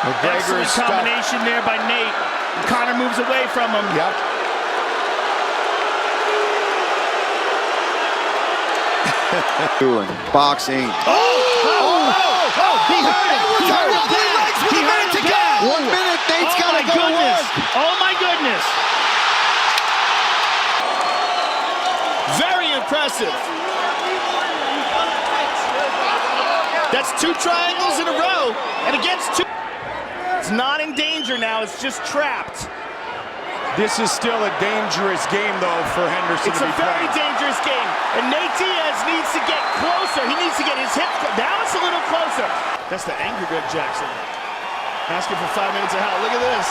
Excellent combination there by Nate. And Connor moves away from him. Yep. Doing boxing. He heard it. He heard him down. He heard him down. 1 minute. Nate's got to go to work. Oh my goodness. Very impressive. That's 2 triangles in a row, and against 2. It's not in danger now, it's just trapped. This is still a dangerous game, though, for Henderson It's to be a very playing. dangerous game, and Nate Diaz needs to get closer. He needs to get his hip. Now it's a little closer. That's the anger, Greg Jackson. Asking for 5 minutes of hell. Look at this.